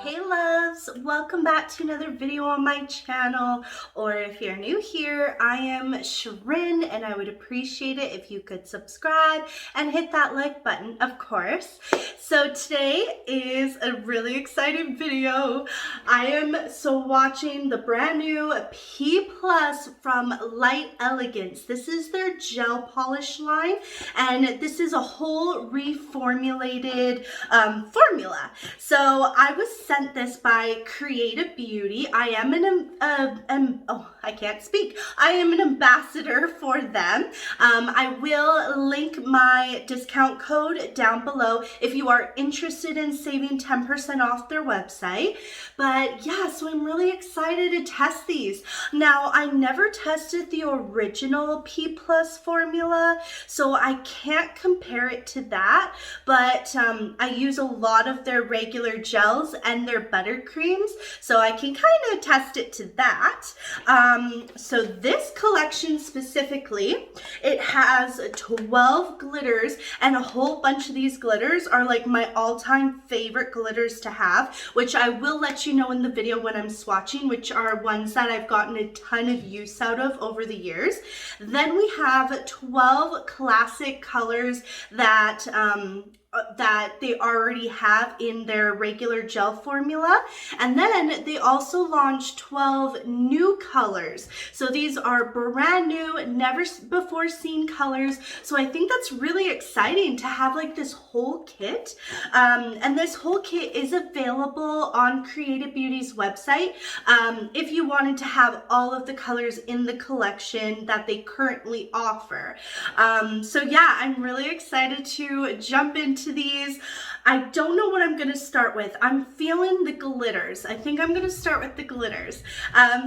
Hey loves, welcome back to another video on my channel, or if you're new here, I am Shrin and I would appreciate it if you could subscribe and hit that like button, of course. So today is a really exciting video. I am watching the brand new P Plus from Light Elegance. This is their gel polish line and this is a whole reformulated formula. So I was sent this by Creative Beauty. I am I am an ambassador for them. I will link my discount code down below if you are interested in saving 10% off their website. But yeah, so I'm really excited to test these. Now, I never tested the original P Plus formula, so I can't compare it to that, but I use a lot of their regular gels and their buttercreams, so I can kind of test it to that. So this collection specifically, it has 12 glitters, and a whole bunch of these glitters are like my all-time favorite glitters to have, which I will let you know in the video when I'm swatching, which are ones that I've gotten a ton of use out of over the years. Then we have 12 classic colors that they already have in their regular gel formula. And then they also launched 12 new colors. So these are brand new, never before seen colors. So I think that's really exciting to have like this whole kit. And this whole kit is available on Creative Beauty's website if you wanted to have all of the colors in the collection that they currently offer. So yeah, I'm really excited to jump into these. I don't know what I'm going to start with. I'm feeling the glitters. I think I'm going to start with the glitters.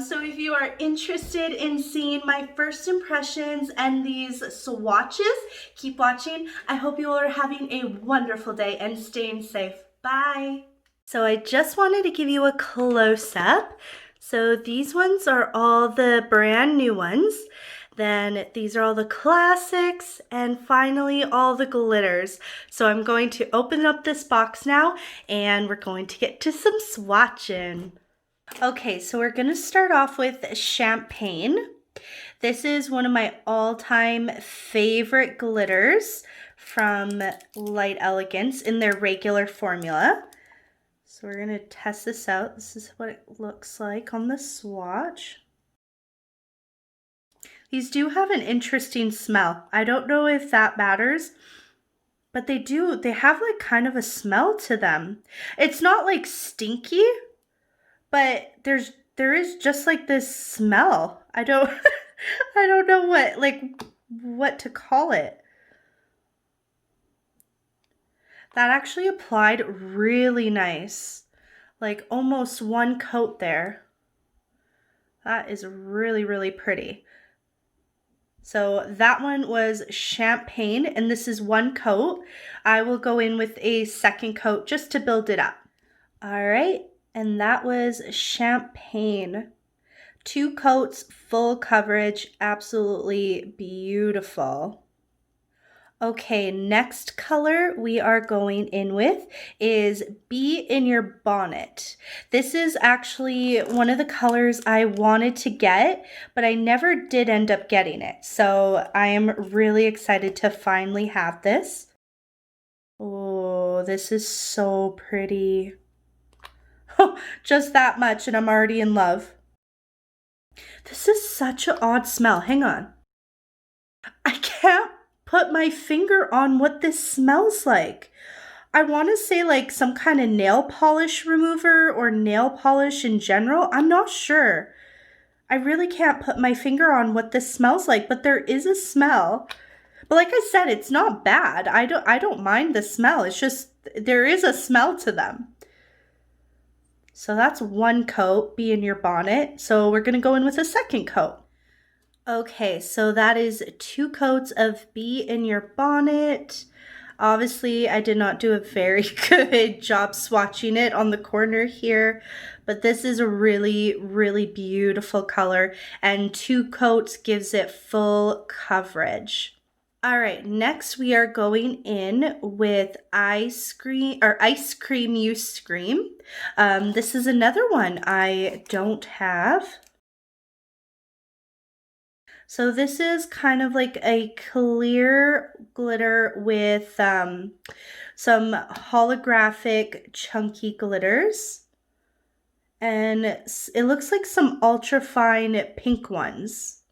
So if you are interested in seeing my first impressions and these swatches, keep watching. I hope you all are having a wonderful day and staying safe. Bye. So I just wanted to give you a close-up. So these ones are all the brand new ones. Then these are all the classics, and finally all the glitters. So I'm going to open up this box now and we're going to get to some swatching. Okay, so we're going to start off with Champagne. This is one of my all-time favorite glitters from Light Elegance in their regular formula. So we're going to test this out. This is what it looks like on the swatch. These do have an interesting smell. I don't know if that matters, but they do. They have like kind of a smell to them. It's not like stinky, but there is just like this smell. I don't know what to call it. That actually applied really nice. Like almost one coat there. That is really, really pretty. So that one was Champagne, and this is one coat. I will go in with a second coat just to build it up. All right, and that was Champagne. 2 coats, full coverage, absolutely beautiful. Okay, next color we are going in with is Be in Your Bonnet. This is actually one of the colors I wanted to get, but I never did end up getting it. So I am really excited to finally have this. Oh, this is so pretty. Just that much and I'm already in love. This is such an odd smell. Hang on. I can't put my finger on what this smells like. I want to say like some kind of nail polish remover or nail polish in general. I'm not sure. I really can't put my finger on what this smells like, but there is a smell. But like I said, it's not bad. I don't mind the smell. It's just there is a smell to them. So that's one coat, Be in Your Bonnet. So we're going to go in with a second coat. Okay, so that is 2 coats of Be in Your Bonnet. Obviously, I did not do a very good job swatching it on the corner here, but this is a really, really beautiful color, and 2 coats gives it full coverage. All right, next we are going in with Ice Cream You Scream. This is another one I don't have. So this is kind of like a clear glitter with some holographic chunky glitters. And it looks like some ultra fine pink ones.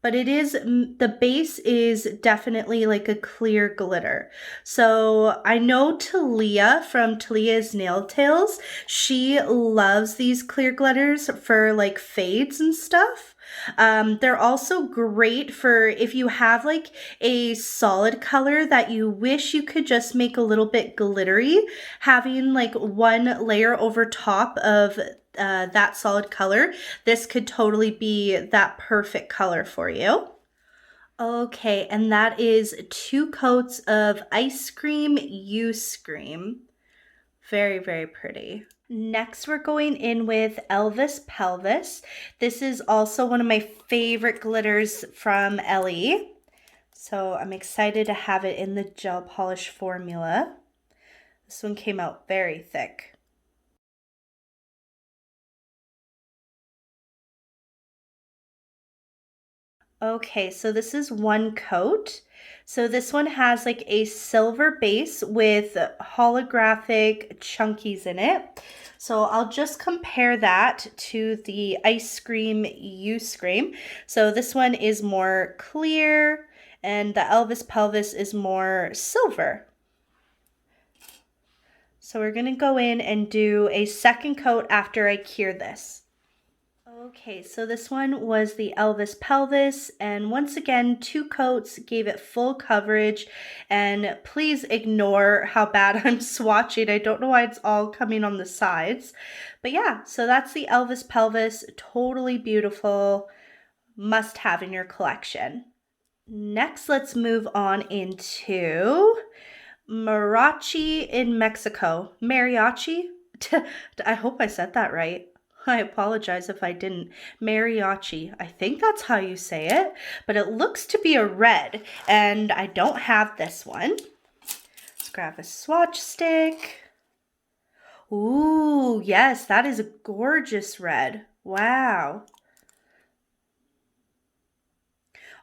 But it is, the base is definitely like a clear glitter. So I know Talia from Talia's Nail Tales, she loves these clear glitters for like fades and stuff. They're also great for if you have like a solid color that you wish you could just make a little bit glittery, having like one layer over top of that solid color, this could totally be that perfect color for you. Okay, and that is 2 coats of Ice Cream You Scream. Very, very pretty. Next, we're going in with Elvis Pelvis. This is also one of my favorite glitters from Ellie. So I'm excited to have it in the gel polish formula. This one came out very thick. Okay, so this is 1 coat. So this one has like a silver base with holographic chunkies in it. So I'll just compare that to the Ice Cream You Scream. So this one is more clear and the Elvis Pelvis is more silver. So we're gonna go in and do a 2nd coat after I cure this. Okay, so this one was the Elvis Pelvis, and once again, 2 coats gave it full coverage, and please ignore how bad I'm swatching. I don't know why it's all coming on the sides, but yeah, so that's the Elvis Pelvis, totally beautiful, must have in your collection. Next, let's move on into Mariachi in Mexico. Mariachi? I hope I said that right. I apologize if I didn't. Mariachi. I think that's how you say it, but it looks to be a red, and I don't have this one. Let's grab a swatch stick. Ooh, yes, that is a gorgeous red. Wow.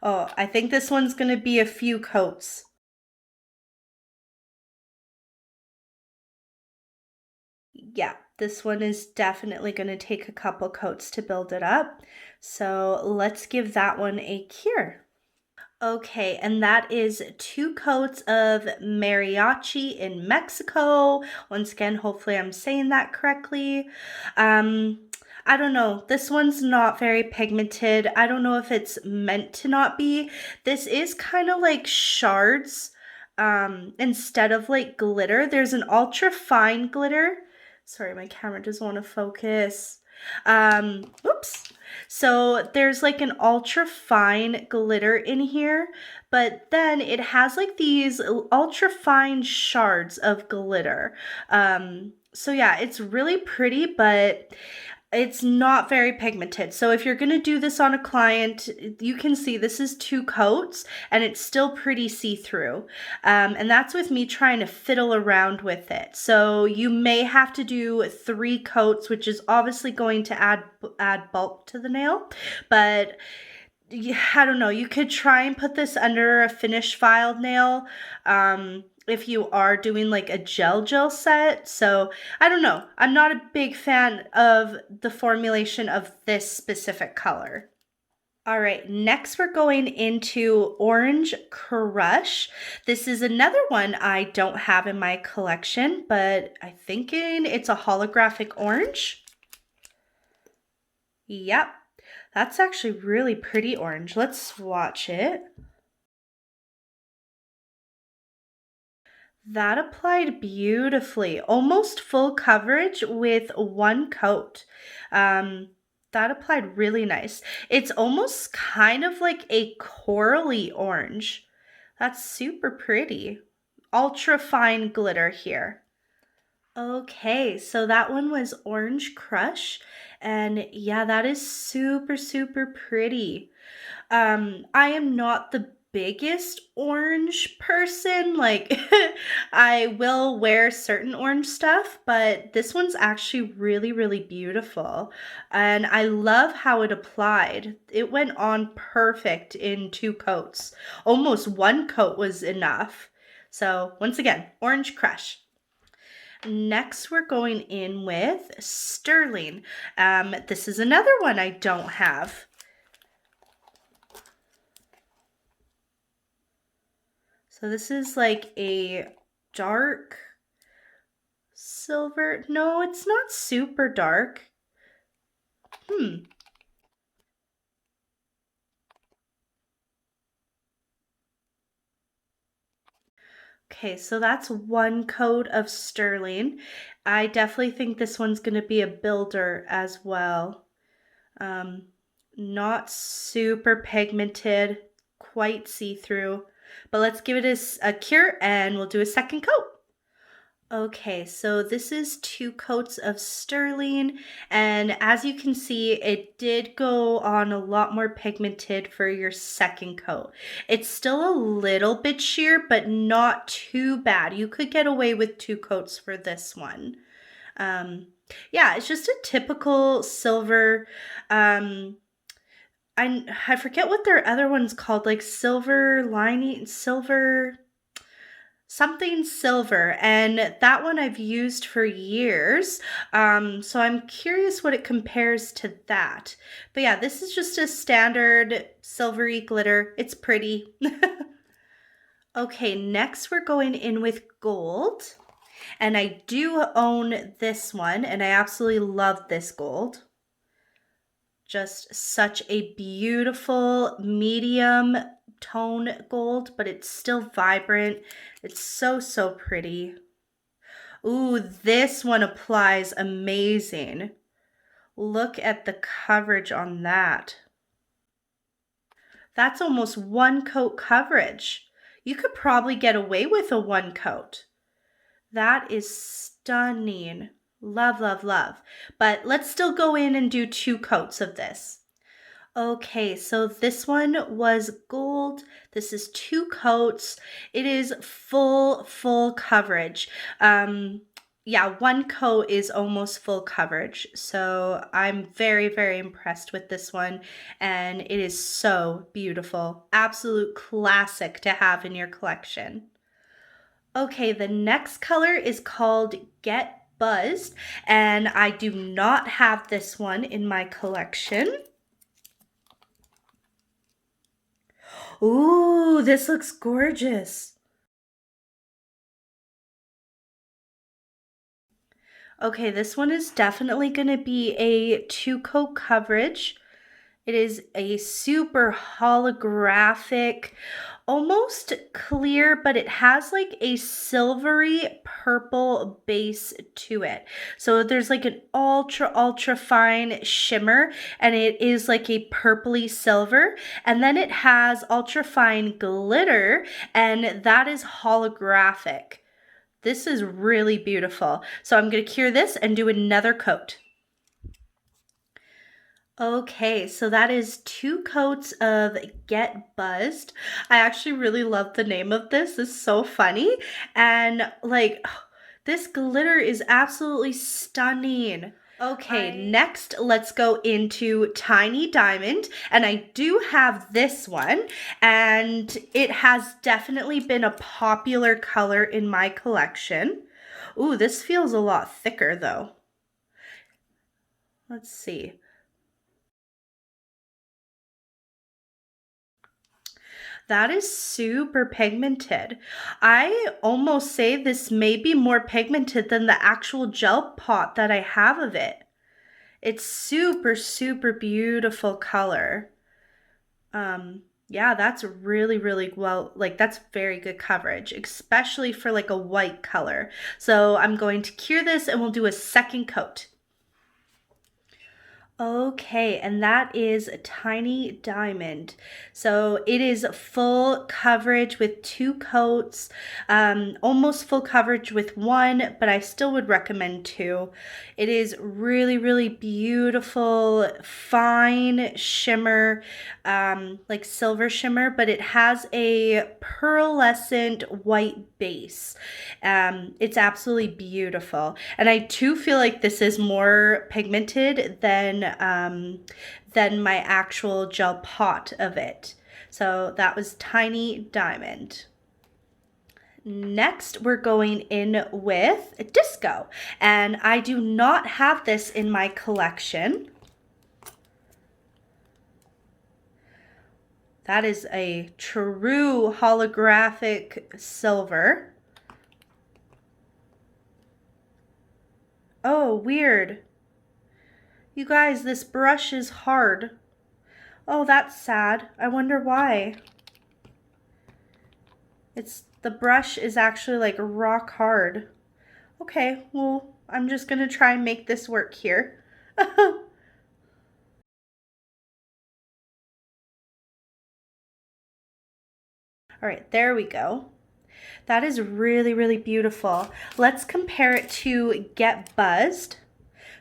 Oh, I think this one's going to be a few coats. Yeah, this one is definitely going to take a couple coats to build it up. So let's give that one a cure. Okay, and that is 2 coats of Mariachi in Mexico. Once again, hopefully I'm saying that correctly. I don't know. This one's not very pigmented. I don't know if it's meant to not be. This is kind of like shards instead of like glitter. There's an ultra fine glitter. Sorry, my camera doesn't want to focus. Oops. So there's like an ultra fine glitter in here, but then it has like these ultra fine shards of glitter. So yeah, it's really pretty, but it's not very pigmented. So if you're going to do this on a client, you can see this is 2 coats and it's still pretty see-through. And that's with me trying to fiddle around with it. So you may have to do 3 coats, which is obviously going to add bulk to the nail. But I don't know, you could try and put this under a finish filed nail. If you are doing like a gel set. So I don't know. I'm not a big fan of the formulation of this specific color. All right, next we're going into Orange Crush. This is another one I don't have in my collection, but I'm thinking it's a holographic orange. Yep, that's actually really pretty orange. Let's swatch it. That applied beautifully, almost full coverage with 1 coat. That applied really nice. It's almost kind of like a corally orange. That's super pretty. Ultra fine glitter here. Okay, so that one was Orange Crush, and yeah, that is super, super pretty. I am not the biggest orange person. Like, I will wear certain orange stuff, but this one's actually really, really beautiful. And I love how it applied. It went on perfect in 2 coats. Almost 1 coat was enough. So, once again, Orange Crush. Next, we're going in with Sterling. This is another one I don't have. So this is like a dark silver. No, it's not super dark. Okay, so that's 1 coat of Sterling. I definitely think this one's going to be a builder as well. Um, Not super pigmented, quite see-through. But let's give it a cure and we'll do a second coat. Okay, so this is 2 coats of Sterling, and as you can see, it did go on a lot more pigmented for your second coat. It's still a little bit sheer, but not too bad. You could get away with 2 coats for this one. Yeah, it's just a typical silver. I forget what their other one's called, like silver lining, silver something silver, and that one I've used for years. So I'm curious what it compares to that. But yeah, this is just a standard silvery glitter. It's pretty. Okay, next we're going in with gold. And I do own this one, and I absolutely love this gold. Just such a beautiful medium tone gold, but it's still vibrant. It's so, so pretty. Ooh, this one applies amazing. Look at the coverage on that. That's almost 1 coat coverage. You could probably get away with a 1 coat. That is stunning. Love, love, love. But let's still go in and do 2 coats of this. Okay, so this one was gold. This is 2 coats. It is full coverage. Yeah, 1 coat is almost full coverage. So I'm very, very impressed with this one. And it is so beautiful. Absolute classic to have in your collection. Okay, the next color is called Get Buzzed. And I do not have this one in my collection. Ooh, this looks gorgeous. Okay, this one is definitely going to be a 2 coat coverage. It is a super holographic, almost clear, but it has like a silvery purple base to it. So there's like an ultra fine shimmer, and it is like a purpley silver. And then it has ultra fine glitter, and that is holographic. This is really beautiful. So I'm going to cure this and do another coat. Okay, so that is 2 coats of Get Buzzed. I actually really love the name of this. It's so funny. And like, this glitter is absolutely stunning. Okay, next let's go into Tiny Diamond. And I do have this one, and it has definitely been a popular color in my collection. Ooh, this feels a lot thicker though. Let's see. That is super pigmented. I almost say this may be more pigmented than the actual gel pot that I have of it. It's super beautiful color. Yeah, that's really well, like that's very good coverage, especially for like a white color. So I'm going to cure this and we'll do a second coat. Okay, and that is a tiny diamond. So it is full coverage with 2 coats, almost full coverage with 1, but I still would recommend 2. It is really, really beautiful, fine shimmer, like silver shimmer, but it has a pearlescent white base. It's absolutely beautiful. And I too feel like this is more pigmented than my actual gel pot of it. So that was Tiny Diamond. Next, we're going in with Disco, and I do not have this in my collection. That is a true holographic silver. Oh, weird. You guys, this brush is hard. Oh, that's sad. I wonder why. The brush is actually like rock hard. Okay, well, I'm just gonna try and make this work here. All right, there we go. That is really, really beautiful. Let's compare it to Get Buzzed.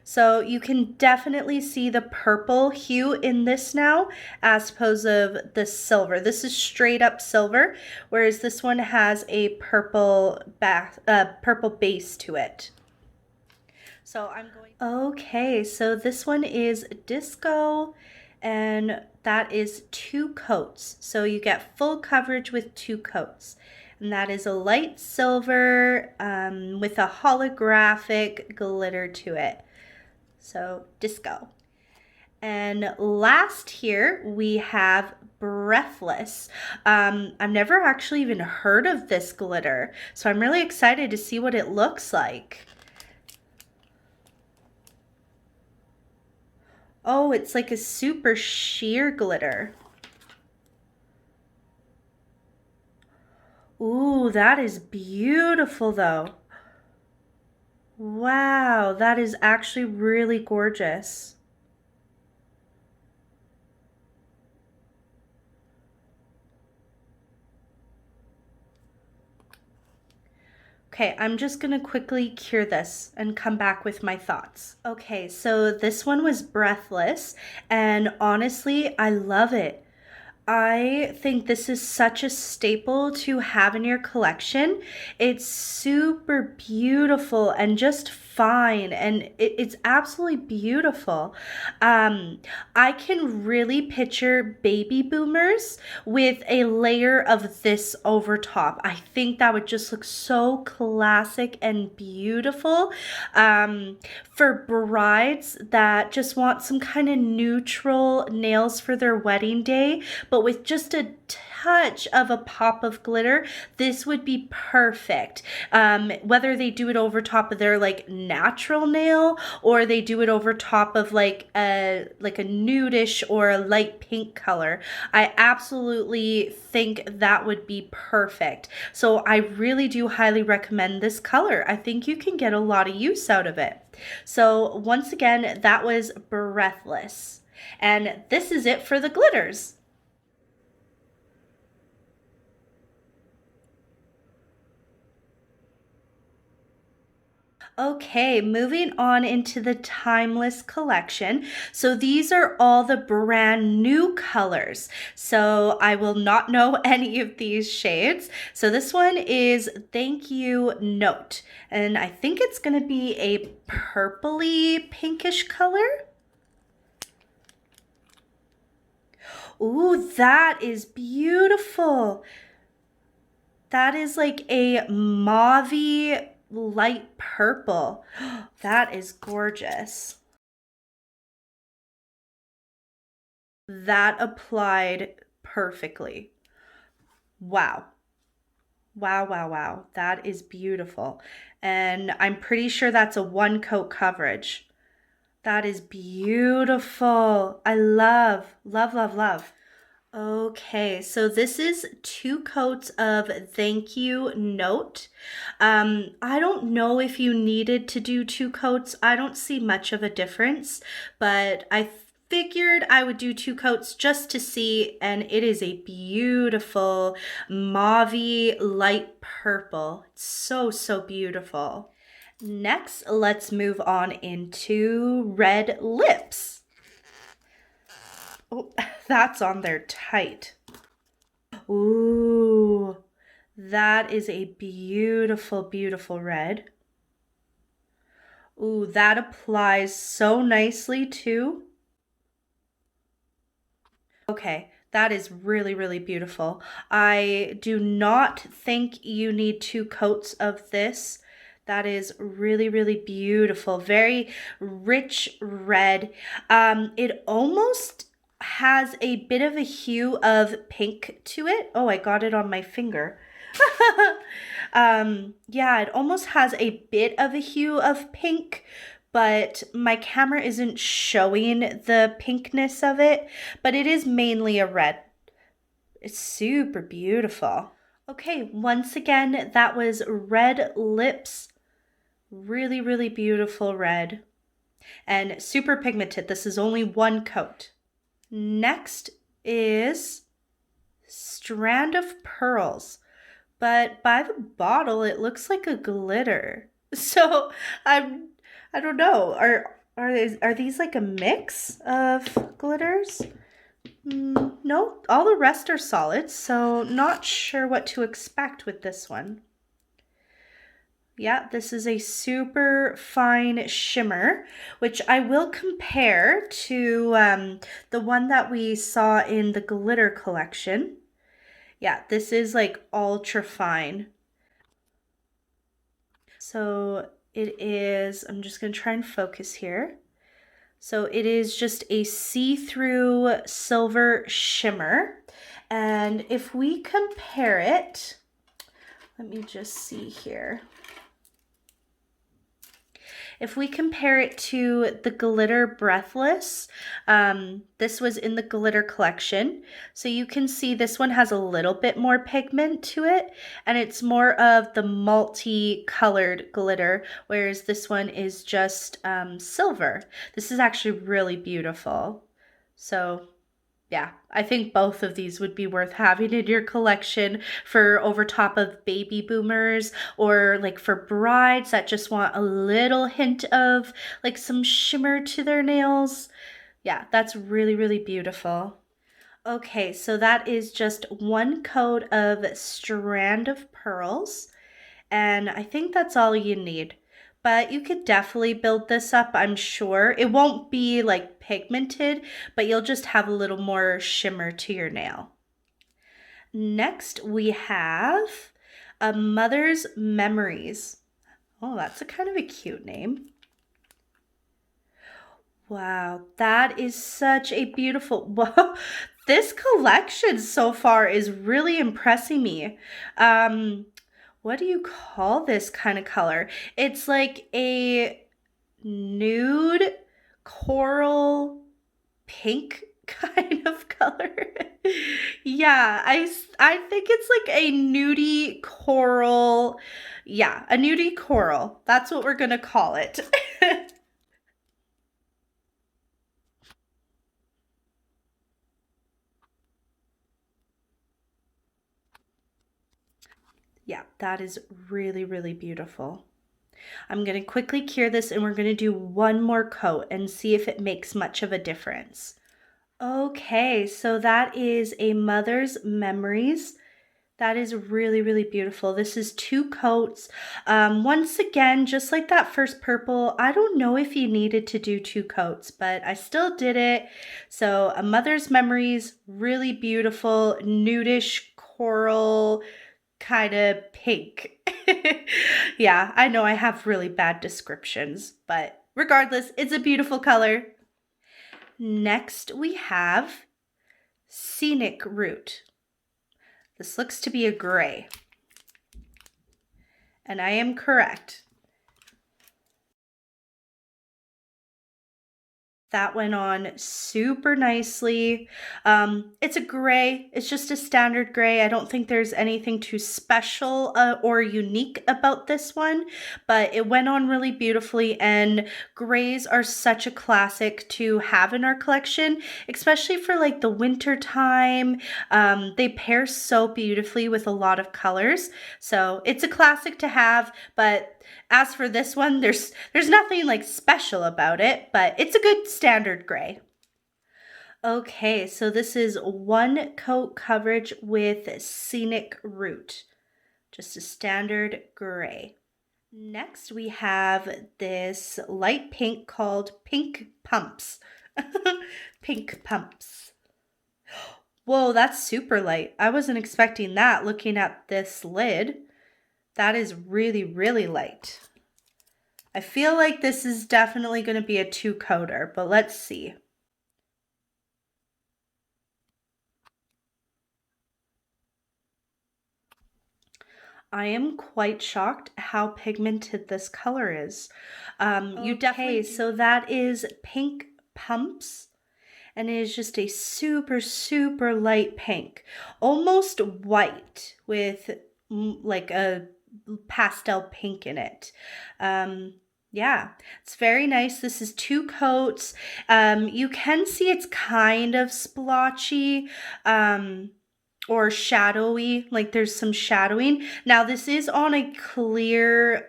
So you can definitely see the purple hue in this now as opposed of the silver. This is straight up silver, whereas this one has a purple base to it. So I'm going. Okay, so this one is Disco, and that is 2 coats. So you get full coverage with 2 coats. And that is a light silver with a holographic glitter to it. So Disco. And last here we have Breathless. I've never actually even heard of this glitter, so I'm really excited to see what it looks like. Oh, it's like a super sheer glitter. Ooh, that is beautiful though. Wow, that is actually really gorgeous. Okay, I'm just gonna quickly cure this and come back with my thoughts. Okay, so this one was Breathless, and honestly, I love it. I think this is such a staple to have in your collection. It's super beautiful and just fine, and it's absolutely beautiful. I can really picture baby boomers with a layer of this over top. I think that would just look so classic and beautiful. For brides that just want some kind of neutral nails for their wedding day, but with just a touch of a pop of glitter, this would be perfect. Whether they do it over top of their like natural nail, or they do it over top of like a nudish or a light pink color, I absolutely think that would be perfect. So I really do highly recommend this color. I think you can get a lot of use out of it. So once again, that was Breathless. And this is it for the glitters. Okay, moving on into the Timeless collection. So these are all the brand new colors. So I will not know any of these shades. So this one is Thank You Note. And I think it's going to be a purpley pinkish color. Ooh, that is beautiful. That is like a mauvey light purple. That is gorgeous. That applied perfectly. Wow. Wow, wow, wow. That is beautiful. And I'm pretty sure that's a 1 coat coverage. That is beautiful. I love, love, love, love. Okay, so this is 2 coats of thank you note. I don't know if you needed to do 2 coats. I don't see much of a difference, but I figured I would do 2 coats just to see, and it is a beautiful mauvey light purple. It's so, so beautiful. Next, let's move on into red lips. Oh, that's on there tight. Ooh, that is a beautiful, beautiful red. Ooh, that applies so nicely too. Okay, that is really, really beautiful. I do not think you need 2 coats of this. That is really, really beautiful. Very rich red. It almost has a bit of a hue of pink to it. Oh, I got it on my finger. Yeah, it almost has a bit of a hue of pink, but my camera isn't showing the pinkness of it, but it is mainly a red. It's super beautiful. Okay, once again, that was red lips. Really, really beautiful red and super pigmented. This is only 1 coat. Next is strand of pearls, but by the bottle, it looks like a glitter. So I don't know. Are these like a mix of glitters? No, all the rest are solid, so not sure what to expect with this one. Yeah, this is a super fine shimmer, which I will compare to the one that we saw in the glitter collection. Yeah, this is like ultra fine. So it is, I'm just going to try and focus here. So it is just a see-through silver shimmer. And if we compare it, let me just see here. If we compare it to the glitter breathless, this was in the glitter collection. So you can see this one has a little bit more pigment to it, and it's more of the multi-colored glitter, whereas this one is just silver. This is actually really beautiful. So yeah, I think both of these would be worth having in your collection for over top of baby boomers, or like for brides that just want a little hint of like some shimmer to their nails. Yeah, that's really, really beautiful. Okay, so that is just 1 coat of strand of pearls, and I think that's all you need. But you could definitely build this up, I'm sure. It won't be like pigmented, but you'll just have a little more shimmer to your nail. Next, we have A Mother's Memories. Oh, that's a kind of a cute name. Wow, that is such a beautiful, wow, this collection so far is really impressing me. What do you call this kind of color? It's like a nude coral pink kind of color. Yeah, I think it's like a nudie coral. Yeah, a nudie coral. That's what we're gonna call it. Yeah, that is really, really beautiful. I'm going to quickly cure this, and we're going to do 1 more coat and see if it makes much of a difference. Okay, so that is A Mother's Memories. That is really, really beautiful. This is 2 coats. Once again, just like that first purple, I don't know if you needed to do 2 coats, but I still did it. So A Mother's Memories, really beautiful, nudish coral, kind of pink. Yeah, I know I have really bad descriptions, but regardless, it's a beautiful color. Next, we have Scenic Root. This looks to be a gray, and I am correct. That went on super nicely. It's a gray. It's just a standard gray. I don't think there's anything too special or unique about this one, but it went on really beautifully, and grays are such a classic to have in our collection, especially for like the winter time. They pair so beautifully with a lot of colors. So it's a classic to have, but as for this one, there's nothing like special about it, but it's a good standard gray. Okay, so this is one coat coverage with scenic root, just a standard gray. Next, we have this light pink called Pink Pumps. Pink Pumps. Whoa, that's super light. I wasn't expecting that looking at this lid. That is really, really light. I feel like this is definitely going to be a two-coater, but let's see. I am quite shocked how pigmented this color is. So that is Pink Pumps, and it is just a super, super light pink, almost white with like a pastel pink in it. Yeah, it's very nice. This is two coats. You can see it's kind of splotchy or shadowy, like there's some shadowing. Now this is on a clear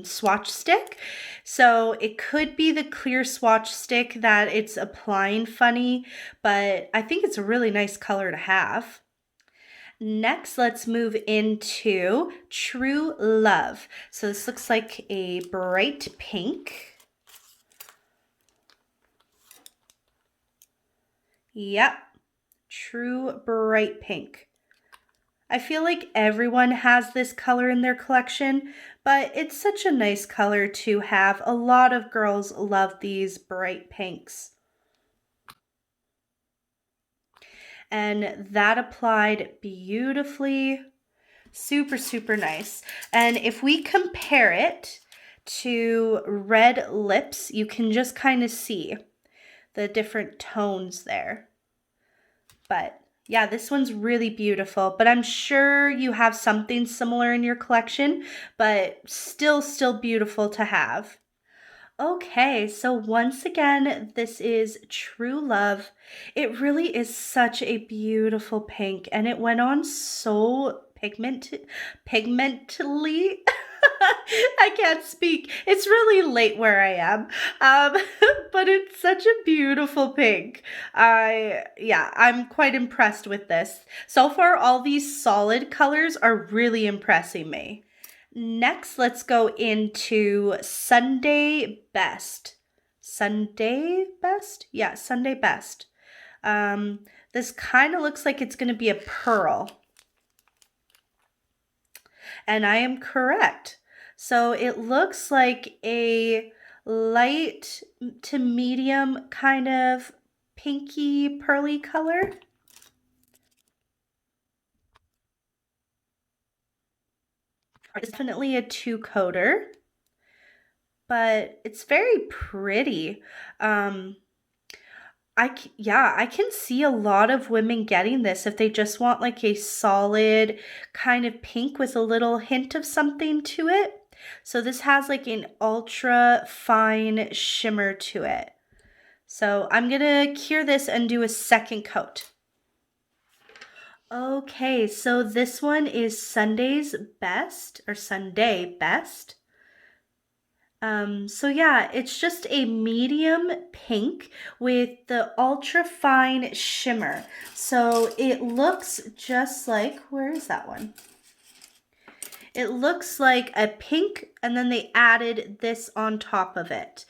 swatch stick, so it could be the clear swatch stick that it's applying funny, but I think it's a really nice color to have. Next, let's move into True Love. So this looks like a bright pink. Yep, true bright pink. I feel like everyone has this color in their collection, but it's such a nice color to have. A lot of girls love these bright pinks. And that applied beautifully. Super, super nice. And if we compare it to red lips, you can just kind of see the different tones there. But yeah, this one's really beautiful, but I'm sure you have something similar in your collection, but still beautiful to have. Okay, so once again, this is True Love. It really is such a beautiful pink, and it went on so pigmentally. I can't speak. It's really late where I am, but it's such a beautiful pink. I'm quite impressed with this. So far, all these solid colors are really impressing me. Next, let's go into Sunday Best. Sunday Best? Yeah, Sunday Best. This kind of looks like it's going to be a pearl. And I am correct. So it looks like a light to medium kind of pinky pearly color. It's definitely a two-coater, but it's very pretty. I can see a lot of women getting this if they just want like a solid kind of pink with a little hint of something to it. So this has like an ultra fine shimmer to it. So I'm gonna cure this and do a second coat. Okay, so this one is Sunday's Best, or Sunday Best. So yeah, it's just a medium pink with the ultra fine shimmer. So it looks just like, where is that one? It looks like a pink, and then they added this on top of it.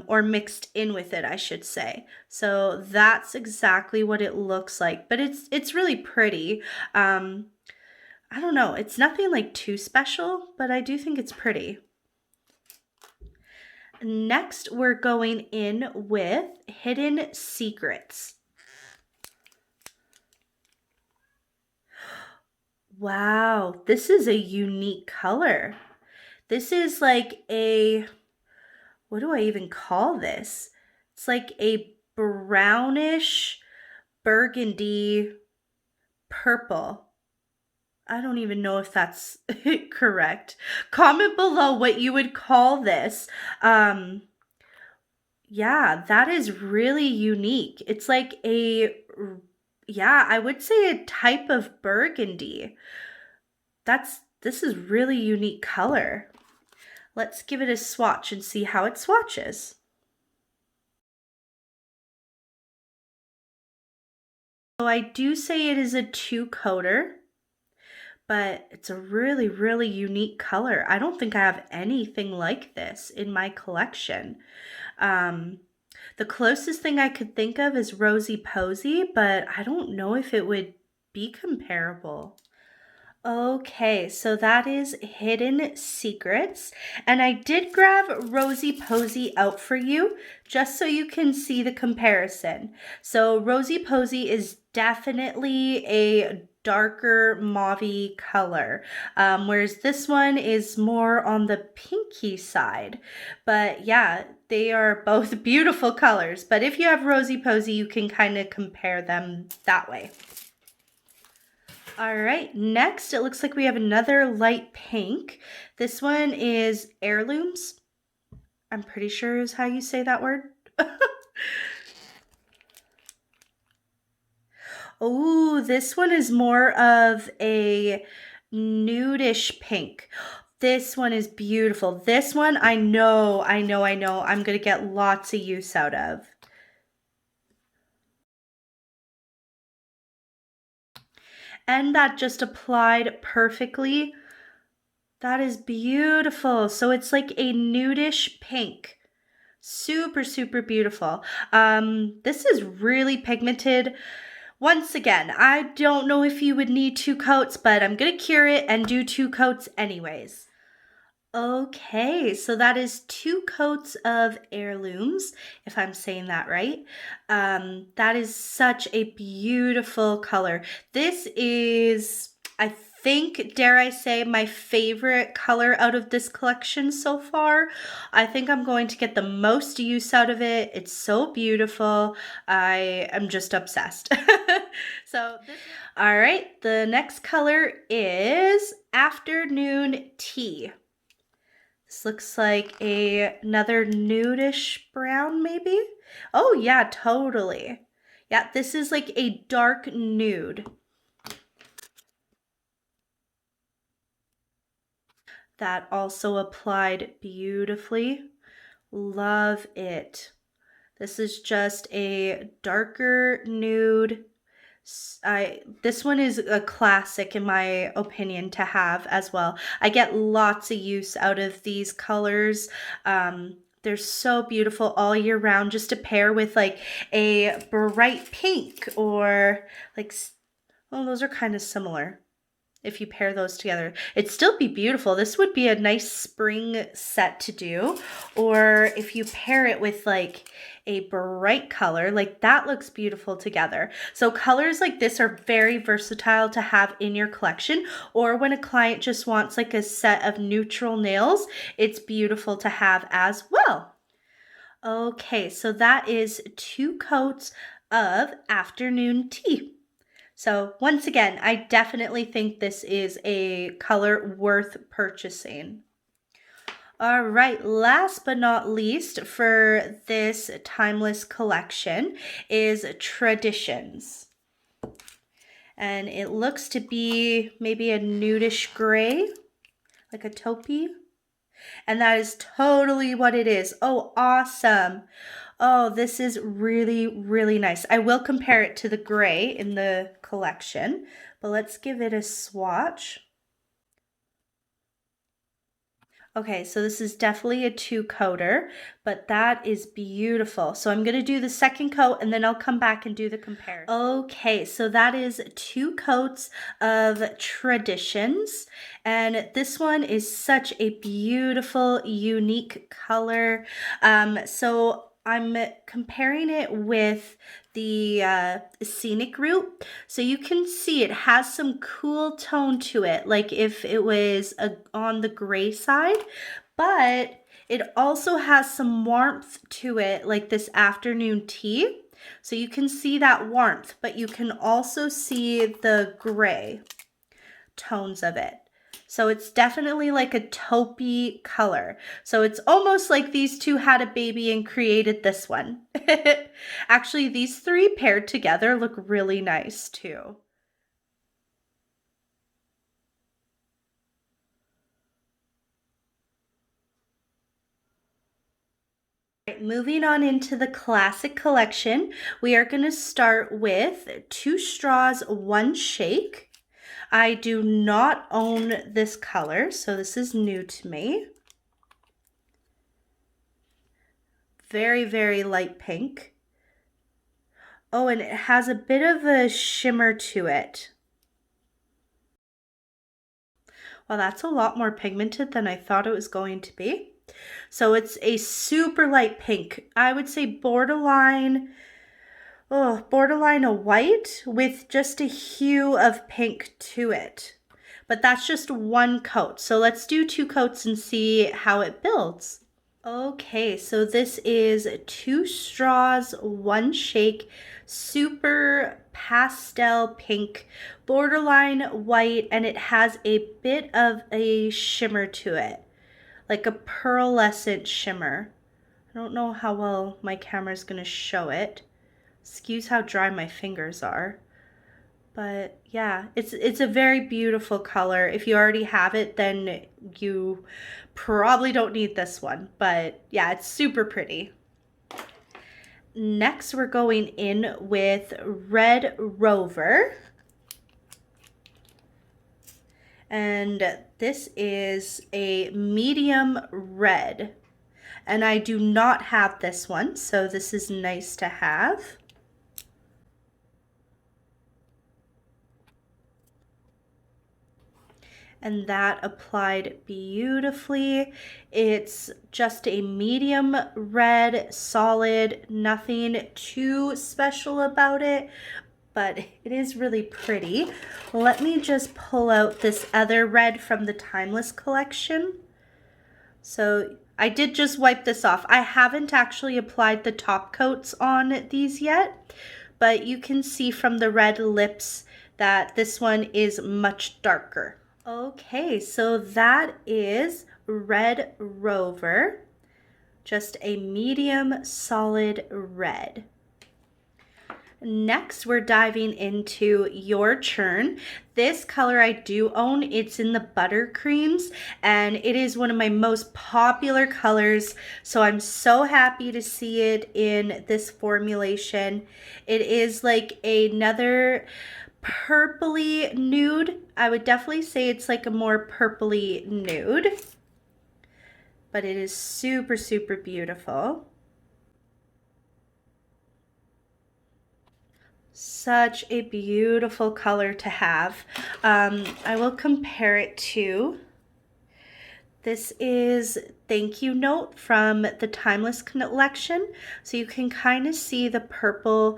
Or mixed in with it, I should say. So that's exactly what it looks like, but it's really pretty. I don't know, it's nothing like too special, but I do think it's pretty. Next, we're going in with Hidden Secrets. Wow, this is a unique color. This is like a, what do I even call this? It's like a brownish burgundy purple. I don't even know if that's correct. Comment below what you would call this. Yeah, that is really unique. It's like yeah, I would say a type of burgundy. This is really unique color. Let's give it a swatch and see how it swatches. So I do say it is a 2-coater, but it's a really, really unique color. I don't think I have anything like this in my collection. The closest thing I could think of is Rosy Posey, but I don't know if it would be comparable. Okay, so that is Hidden Secrets. And I did grab Rosy Posey out for you just so you can see the comparison. So Rosy Posey is definitely a darker mauve color, whereas this one is more on the pinky side. But yeah, they are both beautiful colors. But if you have Rosy Posey, you can kind of compare them that way. All right, next it looks like we have another light pink. This one is Heirlooms. I'm pretty sure is how you say that word. Oh, this one is more of a nudish pink. This one is beautiful. This one I know I'm gonna get lots of use out of. And that just applied perfectly. That is beautiful. So it's like a nudish pink. Super, super beautiful. This is really pigmented. Once again, I don't know if you would need 2 coats, but I'm gonna cure it and do 2 coats anyways. Okay, so that is 2 coats of Heirlooms, if I'm saying that right. That is such a beautiful color. This is, I think, dare I say, my favorite color out of this collection so far. I think I'm going to get the most use out of it. It's so beautiful. I am just obsessed. All right, the next color is Afternoon Tea. This looks like another nudish brown, maybe? Oh, yeah, totally. Yeah, this is like a dark nude. That also applied beautifully. Love it. This is just a darker nude. This one is a classic in my opinion to have as well. I get lots of use out of these colors. They're so beautiful all year round, just to pair with like a bright pink or like, oh, those are kind of similar. If you pair those together, it'd still be beautiful. This would be a nice spring set to do. Or if you pair it with like a bright color, like that looks beautiful together. So colors like this are very versatile to have in your collection, or when a client just wants like a set of neutral nails, it's beautiful to have as well. Okay, so that is 2 coats of Afternoon Tea. So once again, I definitely think this is a color worth purchasing. All right, last but not least for this timeless collection is Traditions. And it looks to be maybe a nudish gray, like a taupey. And that is totally what it is. Oh, awesome. Oh, this is really, really nice. I will compare it to the gray in the collection, but let's give it a swatch. Okay, so this is definitely a 2-coater, but that is beautiful. So I'm going to do the second coat and then I'll come back and do the comparison. Okay, so that is 2 coats of Traditions. And this one is such a beautiful, unique color. So I'm comparing it with the scenic route, so you can see it has some cool tone to it, like if it was on the gray side, but It also has some warmth to it, like this afternoon tea. So you can see that warmth, but you can also see the gray tones of it. So it's definitely like a taupey color. So it's almost like these two had a baby and created this one. Actually, these three paired together look really nice too. Moving on into the classic collection, we are going to start with 2 straws, 1 shake. I do not own this color, so this is new to me. Very, very light pink. Oh, and it has a bit of a shimmer to it. Well, that's a lot more pigmented than I thought it was going to be. So it's a super light pink. I would say borderline a white with just a hue of pink to it. But that's just 1 coat. So let's do 2 coats and see how it builds. Okay, so this is 2 straws, 1 shake, super pastel pink, borderline white, and it has a bit of a shimmer to it, like a pearlescent shimmer. I don't know how well my camera's gonna show it. Excuse how dry my fingers are. But yeah, it's a very beautiful color. If you already have it, then you probably don't need this one. But yeah, it's super pretty. Next, we're going in with Red Rover. And this is a medium red. And I do not have this one, so this is nice to have. And that applied beautifully. It's just a medium red, solid, nothing too special about it, but it is really pretty. Let me just pull out this other red from the Timeless collection. So I did just wipe this off. I haven't actually applied the top coats on these yet, but you can see from the red lips that this one is much darker. Okay, so that is Red Rover, just a medium solid red. Next, we're diving into Your Churn. This color I do own. It's in the buttercreams, and it is one of my most popular colors, so I'm so happy to see it in this formulation. It is like another purpley nude. I would definitely say it's like a more purpley nude, but it is super, super beautiful. Such a beautiful color to have. I will compare it to, this is Thank You Note from the Timeless collection. So you can kind of see the purple.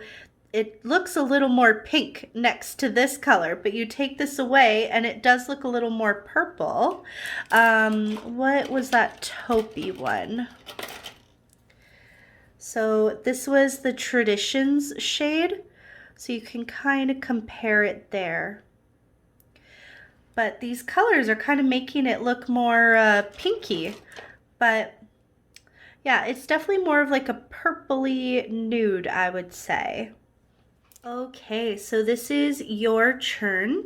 It looks a little more pink next to this color, but you take this away and it does look a little more purple. What was that taupey one? So this was the Traditions shade. So you can kind of compare it there. But these colors are kind of making it look more pinky. But yeah, it's definitely more of like a purpley nude, I would say. Okay, so this is Your Churn.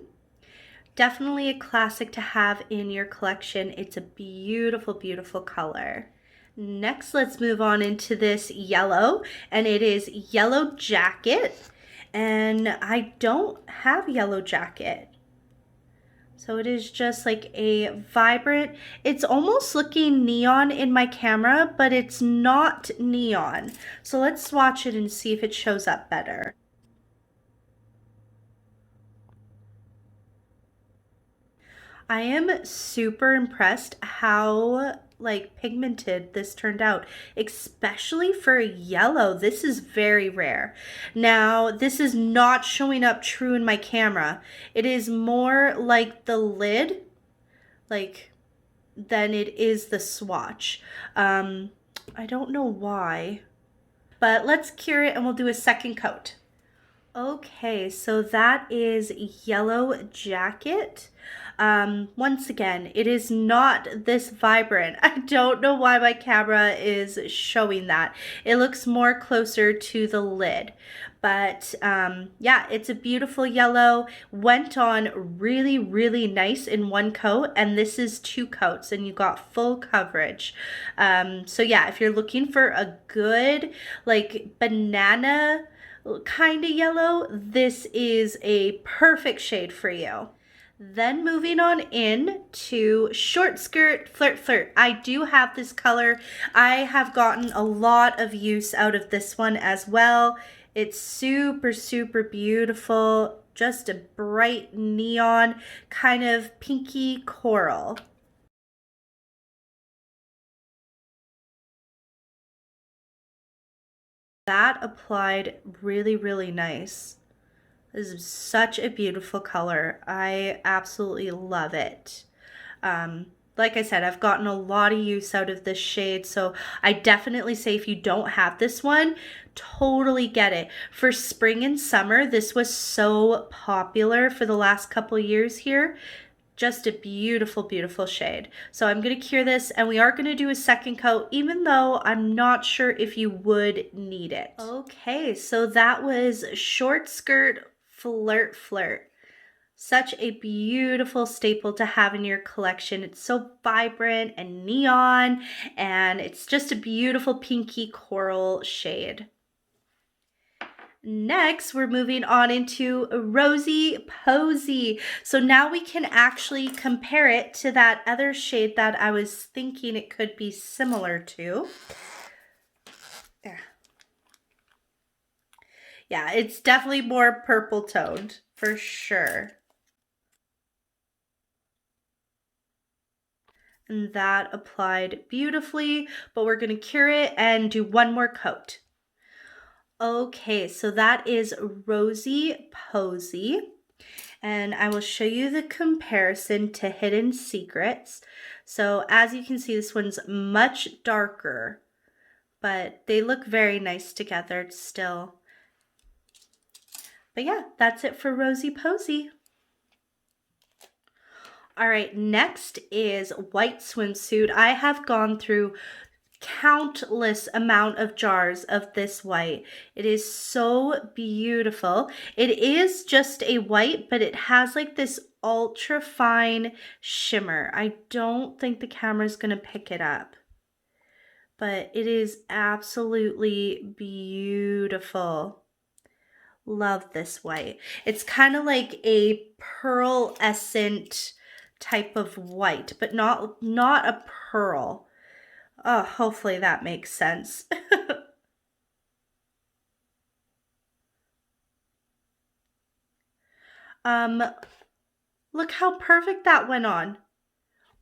Definitely a classic to have in your collection. It's a beautiful, beautiful color. Next, let's move on into this yellow, and it is Yellow Jacket. And I don't have Yellow Jacket. So it is just like a vibrant, it's almost looking neon in my camera, but it's not neon. So let's swatch it and see if it shows up better. I am super impressed how like pigmented this turned out, especially for a yellow. This is very rare. Now, this is not showing up true in my camera. It is more like the lid, like than it is the swatch. I don't know why, but let's cure it and we'll do a second coat. Okay, so that is Yellow Jacket. Once again, it is not this vibrant. I don't know why my camera is showing that. It looks more closer to the lid. But yeah, it's a beautiful yellow. Went on really, really nice in one coat, and this is 2 coats, and you got full coverage. So yeah, if you're looking for a good, like, banana kind of yellow, this is a perfect shade for you. Then moving on in to short skirt flirt. I do have this color. I have gotten a lot of use out of this one as well. It's super, super beautiful. Just a bright neon kind of pinky coral. That applied really, really nice. This is such a beautiful color. I absolutely love it. Like I said, I've gotten a lot of use out of this shade, so I definitely say if you don't have this one, totally get it. For spring and summer, this was so popular for the last couple years here. Just a beautiful, beautiful shade. So I'm going to cure this, and we are going to do a second coat, even though I'm not sure if you would need it. Okay, so that was short skirt flirt. Such a beautiful staple to have in your collection. It's so vibrant and neon, and it's just a beautiful pinky coral shade. Next, we're moving on into Rosy Posey. So now we can actually compare it to that other shade that I was thinking it could be similar to. There. Yeah, it's definitely more purple toned for sure. And that applied beautifully, but we're going to cure it and do one more coat. Okay, so that is Rosy Posey, and I will show you the comparison to Hidden Secrets. So as you can see, this one's much darker, but they look very nice together still. But yeah, that's it for Rosy Posey. All right, next is white swimsuit. I have gone through countless amount of jars of this white. It is so beautiful. It is just a white, but it has like this ultra fine shimmer. I don't think the camera's gonna pick it up, but it is absolutely beautiful. Love this white. It's kind of like a pearlescent type of white, but not a pearl. Oh, hopefully that makes sense. Look how perfect that went on.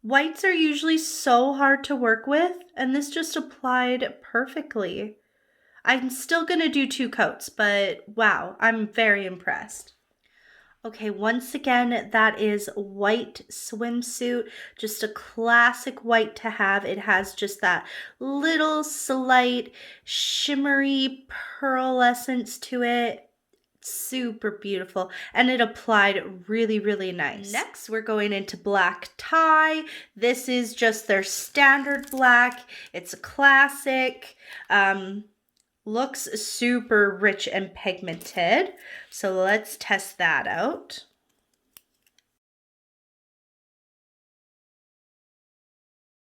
Whites are usually so hard to work with, and this just applied perfectly. I'm still gonna do 2 coats, but wow, I'm very impressed. Okay, once again, that is white swimsuit, just a classic white to have. It has just that little slight shimmery pearlescence to it. Super beautiful, and it applied really, really nice. Next, we're going into black tie. This is just their standard black. It's a classic. Looks super rich and pigmented. So let's test that out.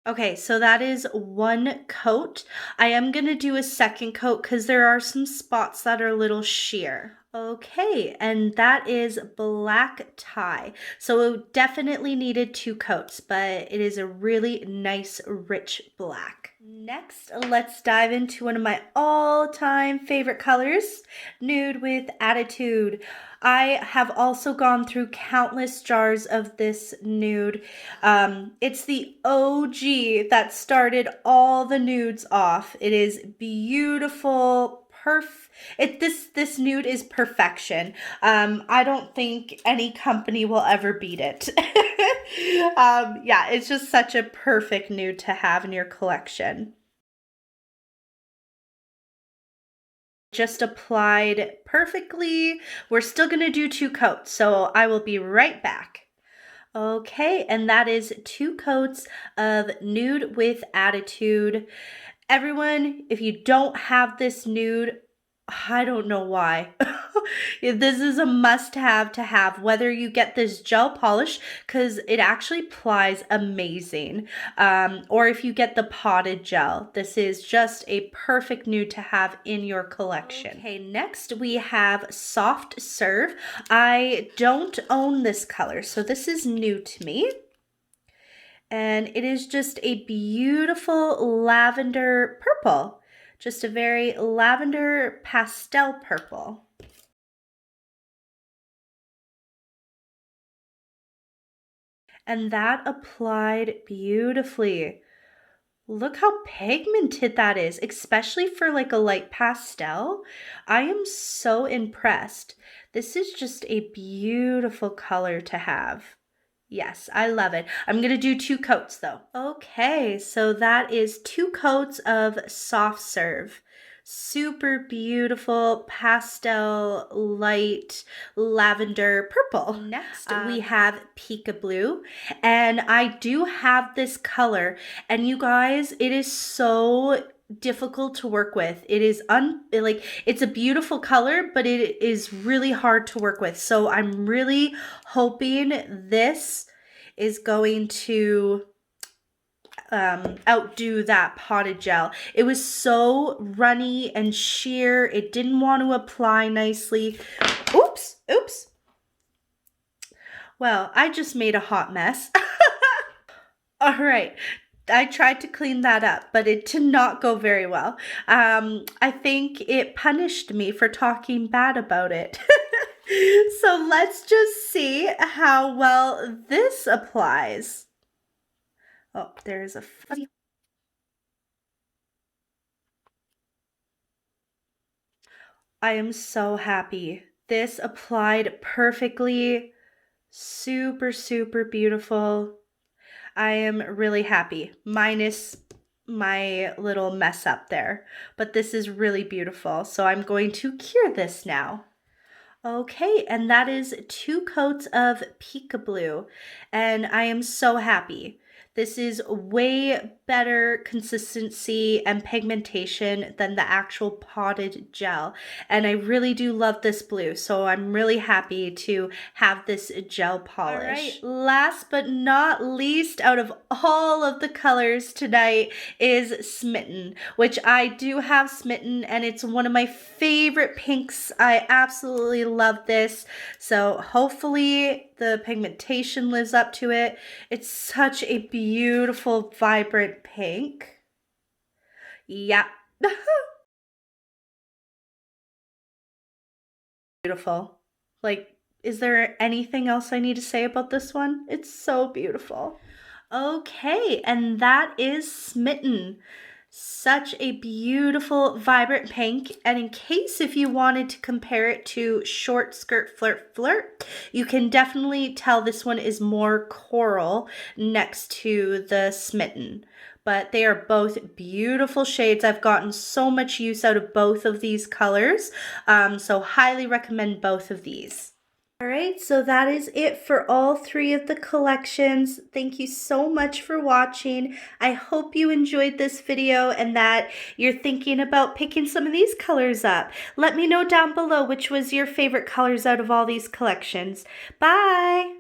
Okay, so that is 1 coat. I am going to do a second coat because there are some spots that are a little sheer. Okay, and that is black tie. So definitely needed 2 coats, but it is a really nice, rich black. Next, let's dive into one of my all-time favorite colors, nude with attitude. I have also gone through countless jars of this nude. It's the OG that started all the nudes off. It is beautiful, this nude is perfection. I don't think any company will ever beat it. Yeah, it's just such a perfect nude to have in your collection. Just applied perfectly. We're still gonna do 2 coats, so I will be right back. Okay, and that is 2 coats of Nude with Attitude. Everyone, if you don't have this nude, I don't know why. This is a must-have to have, whether you get this gel polish, because it actually plies amazing, or if you get the potted gel. This is just a perfect nude to have in your collection. Okay, next we have Soft Serve. I don't own this color, so this is new to me. And it is just a beautiful lavender purple. Just a very lavender pastel purple. And that applied beautifully. Look how pigmented that is, especially for like a light pastel. I am so impressed. This is just a beautiful color to have. Yes, I love it. I'm going to do 2 coats though. Okay, so that is 2 coats of Soft Serve. Super beautiful pastel light lavender purple. Next we have Pika Blue, and I do have this color, and you guys, it is so difficult to work with. It is it's a beautiful color, but it is really hard to work with. So I'm really hoping this is going to outdo that potted gel. It was so runny and sheer. It didn't want to apply nicely. Oops. Well, I just made a hot mess. All right. I tried to clean that up, but it did not go very well. I think it punished me for talking bad about it. So let's just see how well this applies. Oh, there's a fuzzy. I am so happy. This applied perfectly. Super, super beautiful. I am really happy, minus my little mess up there. But this is really beautiful. So I'm going to cure this now. Okay, and that is 2 coats of Pika Blue, and I am so happy. This is way better consistency and pigmentation than the actual potted gel, and I really do love this blue, so I'm really happy to have this gel polish. All right, last but not least, out of all of the colors tonight is Smitten, which I do have Smitten, and it's one of my favorite pinks. I absolutely love this, so hopefully the pigmentation lives up to it. It's such a beautiful, vibrant pink. Yeah. Beautiful. Like, is there anything else I need to say about this one? It's so beautiful. Okay, and that is Smitten. Such a beautiful, vibrant pink. And in case if you wanted to compare it to Short Skirt Flirt, you can definitely tell this one is more coral next to the Smitten. But they are both beautiful shades. I've gotten so much use out of both of these colors. So highly recommend both of these. All right, so that is it for all 3 of the collections. Thank you so much for watching. I hope you enjoyed this video and that you're thinking about picking some of these colors up. Let me know down below which was your favorite colors out of all these collections. Bye!